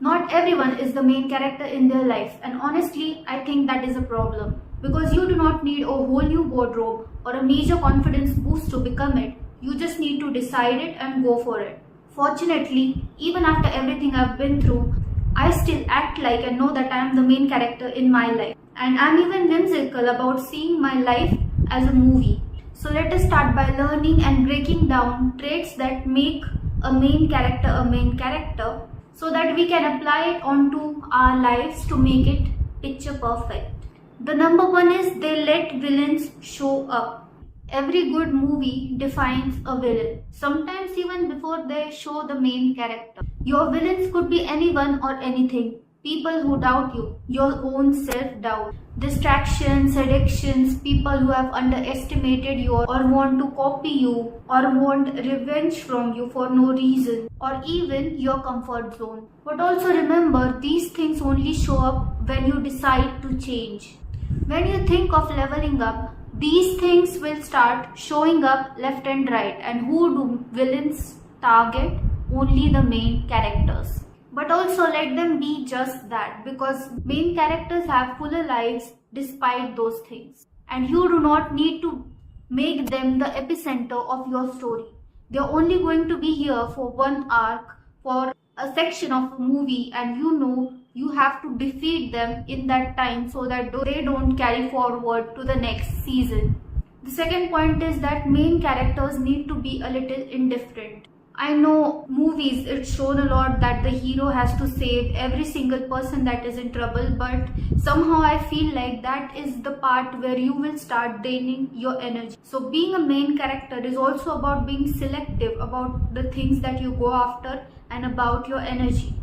Not everyone is the main character in their life, and honestly, I think that is a problem. Because you do not need a whole new wardrobe or a major confidence boost to become it. You just need to decide it and go for it. Fortunately, even after everything I've been through, I still act like and know that I am the main character in my life. And I'm even whimsical about seeing my life as a movie. So let us start by learning and breaking down traits that make a main character so that we can apply it onto our lives to make it picture perfect. The number one is they let villains show up. Every good movie defines a villain, sometimes even before they show the main character. Your villains could be anyone or anything. People who doubt you, your own self-doubt, distractions, addictions, people who have underestimated you or want to copy you or want revenge from you for no reason, or even your comfort zone. But also remember, these things only show up when you decide to change. When you think of leveling up, these things will start showing up left and right. And who do villains target? Only the main characters. But also let them be just that, because main characters have fuller lives despite those things. And you do not need to make them the epicenter of your story. They are only going to be here for one arc, for a section of a movie, and you have to defeat them in that time so that they don't carry forward to the next season. The second point is that main characters need to be a little indifferent. I know movies, it's shown a lot that the hero has to save every single person that is in trouble, but somehow I feel like that is the part where you will start draining your energy. So being a main character is also about being selective about the things that you go after and about your energy,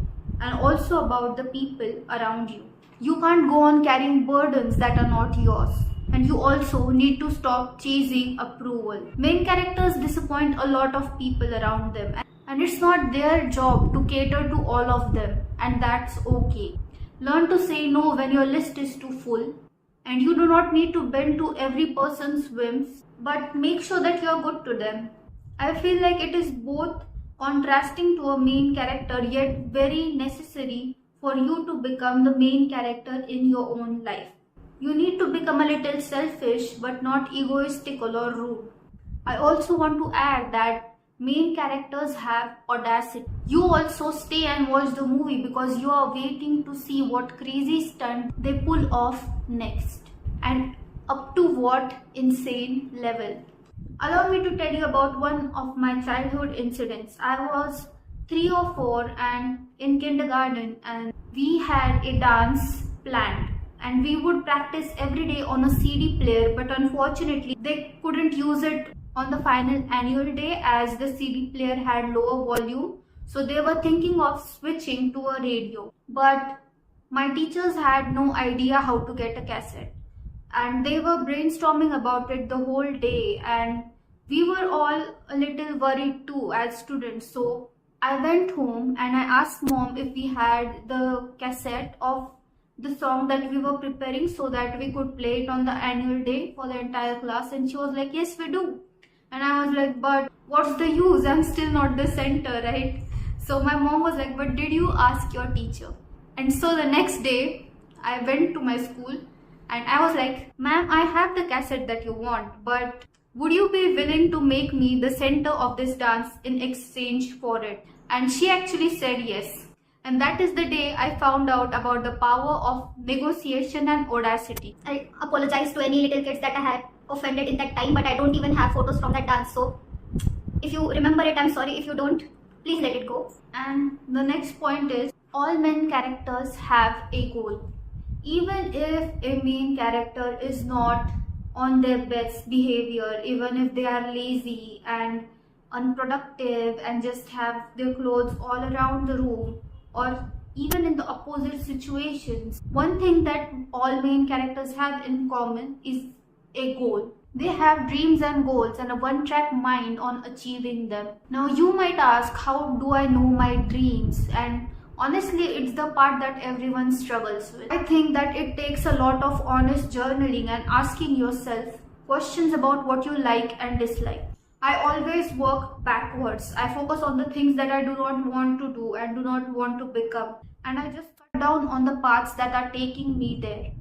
and also about the people around you. You can't go on carrying burdens that are not yours. And you also need to stop chasing approval. Main characters disappoint a lot of people around them, and it's not their job to cater to all of them, and that's okay. Learn to say no when your list is too full, and you do not need to bend to every person's whims, but make sure that you're good to them. I feel like it is both contrasting to a main character yet very necessary for you to become the main character in your own life. You need to become a little selfish but not egoistical or rude. I also want to add that main characters have audacity. You also stay and watch the movie because you are waiting to see what crazy stunt they pull off next, and up to what insane level. Allow me to tell you about one of my childhood incidents. I was 3 or 4 and in kindergarten, and we had a dance planned. And we would practice every day on a CD player, but unfortunately they couldn't use it on the final annual day as the CD player had lower volume. So they were thinking of switching to a radio. But my teachers had no idea how to get a cassette. And they were brainstorming about it the whole day. And we were all a little worried too as students. So I went home and I asked mom if we had the cassette of the song that we were preparing so that we could play it on the annual day for the entire class, and she was like, yes, we do. And I was like, but what's the use? I'm still not the center, right? So my mom was like, but did you ask your teacher? And so the next day I went to my school and I was like, ma'am, I have the cassette that you want, but would you be willing to make me the center of this dance in exchange for it? And she actually said yes. And that is the day I found out about the power of negotiation and audacity. I apologize to any little kids that I had offended in that time, but I don't even have photos from that dance. So if you remember it, I'm sorry. If you don't, please let it go. And the next point is, all main characters have a goal. Even if a main character is not on their best behavior, even if they are lazy and unproductive and just have their clothes all around the room, or even in the opposite situations, one thing that all main characters have in common is a goal. They have dreams and goals and a one-track mind on achieving them. Now you might ask, how do I know my dreams? And honestly, it's the part that everyone struggles with. I think that it takes a lot of honest journaling and asking yourself questions about what you like and dislike. I always work backwards. I focus on the things that I do not want to do and do not want to become. And I just cut down on the paths that are taking me there.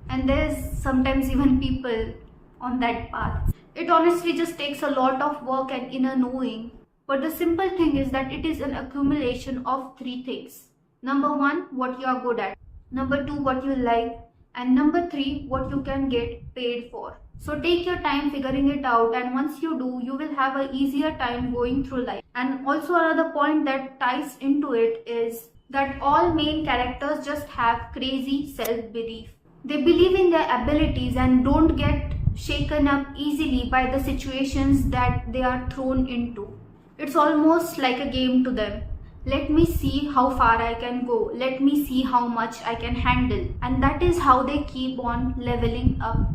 And there's sometimes even people on that path. It honestly just takes a lot of work and inner knowing. But the simple thing is that it is an accumulation of three things. Number one, what you are good at. Number two, what you like. And number three, what you can get paid for. So take your time figuring it out, and once you do, you will have an easier time going through life. And also another point that ties into it is that all main characters just have crazy self-belief. They believe in their abilities and don't get shaken up easily by the situations that they are thrown into. It's almost like a game to them. Let me see how far I can go. Let me see how much I can handle. And that is how they keep on leveling up.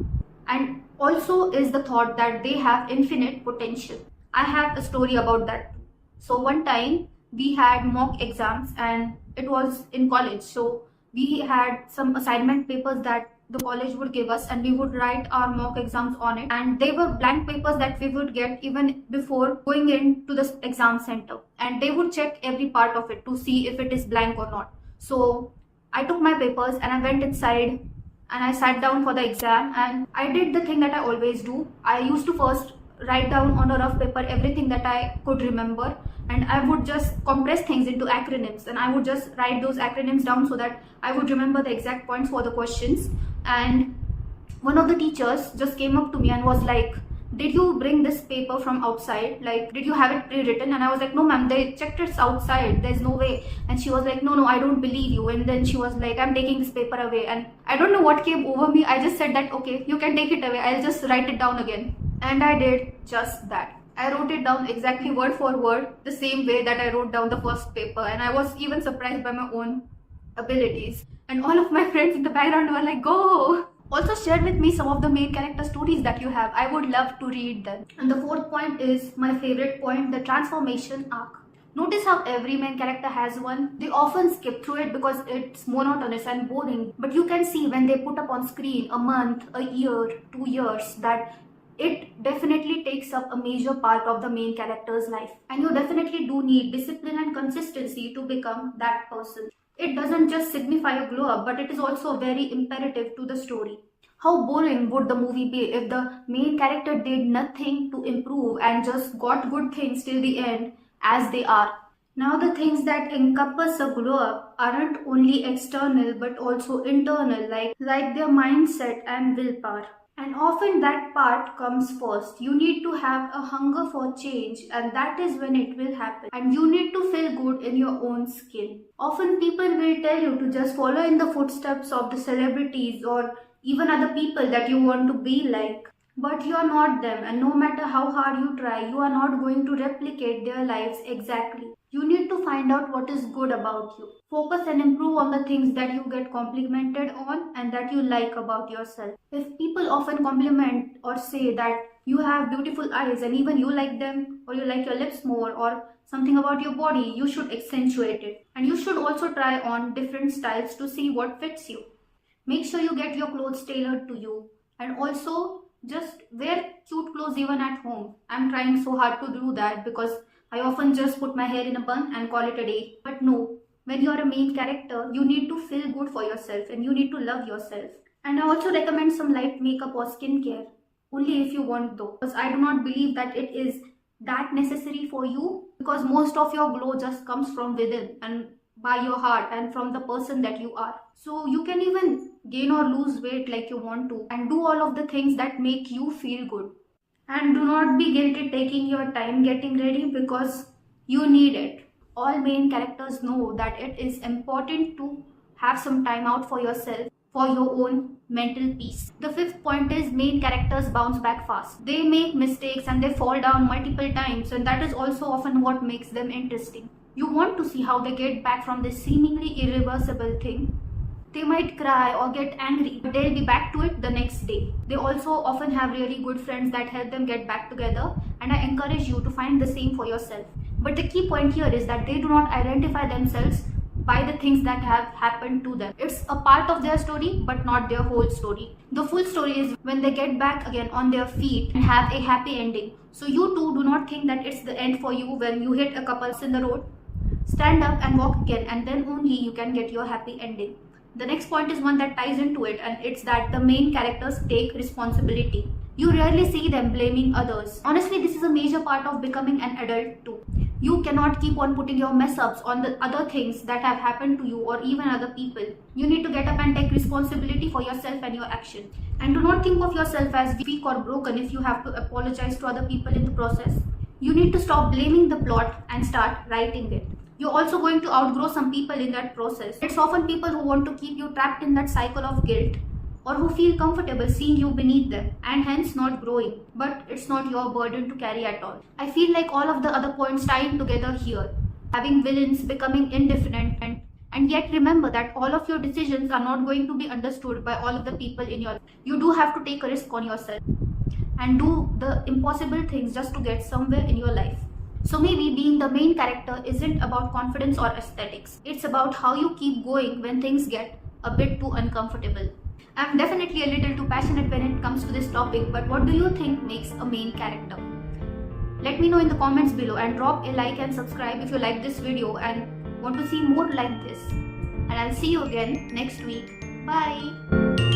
And also is the thought that they have infinite potential. I have a story about that. So one time we had mock exams and it was in college. So we had some assignment papers that the college would give us, and we would write our mock exams on it, and they were blank papers that we would get even before going into the exam center, and they would check every part of it to see if it is blank or not. So I took my papers and I went inside and I sat down for the exam, and I did the thing that I always do. I used to first write down on a rough paper everything that I could remember, and I would just compress things into acronyms, and I would just write those acronyms down so that I would remember the exact points for the questions. And one of the teachers just came up to me and was like, did you bring this paper from outside? Like, did you have it pre-written? And I was like, no ma'am, they checked it outside, there's no way. And she was like, no, I don't believe you. And then she was like, I'm taking this paper away. And I don't know what came over me. I just said that, okay, you can take it away, I'll just write it down again. And I did just that. I wrote it down exactly word for word, the same way that I wrote down the first paper. And I was even surprised by my own abilities. And all of my friends in the background were like, go! Also share with me some of the main character stories that you have. I would love to read them. And the fourth point is my favorite point, the transformation arc. Notice how every main character has one. They often skip through it because it's monotonous and boring. But you can see when they put up on screen a month, a year, 2 years, that it definitely takes up a major part of the main character's life. And you definitely do need discipline and consistency to become that person. It doesn't just signify a glow up, but it is also very imperative to the story. How boring would the movie be if the main character did nothing to improve and just got good things till the end as they are? Now the things that encompass a glow up aren't only external but also internal, like their mindset and willpower. And often that part comes first. You need to have a hunger for change, and that is when it will happen. And you need to feel good in your own skin. Often people will tell you to just follow in the footsteps of the celebrities or even other people that you want to be like. But you are not them, and no matter how hard you try, you are not going to replicate their lives exactly. You need to find out what is good about you. Focus and improve on the things that you get complimented on and that you like about yourself. If people often compliment or say that you have beautiful eyes and even you like them, or you like your lips more, or something about your body, you should accentuate it. And you should also try on different styles to see what fits you. Make sure you get your clothes tailored to you. And also just wear cute clothes even at home. I'm trying so hard to do that because I often just put my hair in a bun and call it a day. But no, when you're a main character, you need to feel good for yourself and you need to love yourself. And I also recommend some light makeup or skincare, only if you want though. Because I do not believe that it is that necessary for you, because most of your glow just comes from within and by your heart and from the person that you are. So you can even gain or lose weight like you want to and do all of the things that make you feel good. And do not be guilty taking your time getting ready because you need it. All main characters know that it is important to have some time out for yourself, for your own mental peace. The fifth point is main characters bounce back fast. They make mistakes and they fall down multiple times, and that is also often what makes them interesting. You want to see how they get back from this seemingly irreversible thing. They might cry or get angry, but they'll be back to it the next day. They also often have really good friends that help them get back together, and I encourage you to find the same for yourself. But the key point here is that they do not identify themselves by the things that have happened to them. It's a part of their story, but not their whole story. The full story is when they get back again on their feet and have a happy ending. So you too do not think that it's the end for you when you hit a couple in the road. Stand up and walk again, and then only you can get your happy ending. The next point is one that ties into it, and it's that the main characters take responsibility. You rarely see them blaming others. Honestly, this is a major part of becoming an adult too. You cannot keep on putting your mess ups on the other things that have happened to you or even other people. You need to get up and take responsibility for yourself and your actions. And do not think of yourself as weak or broken if you have to apologize to other people in the process. You need to stop blaming the plot and start writing it. You're also going to outgrow some people in that process. It's often people who want to keep you trapped in that cycle of guilt, or who feel comfortable seeing you beneath them and hence not growing. But it's not your burden to carry at all. I feel like all of the other points tying together here. Having villains, becoming indifferent, and yet remember that all of your decisions are not going to be understood by all of the people in your life. You do have to take a risk on yourself and do the impossible things just to get somewhere in your life. So maybe being the main character isn't about confidence or aesthetics. It's about how you keep going when things get a bit too uncomfortable. I'm definitely a little too passionate when it comes to this topic, but what do you think makes a main character? Let me know in the comments below, and drop a like and subscribe if you like this video and want to see more like this. And I'll see you again next week. Bye!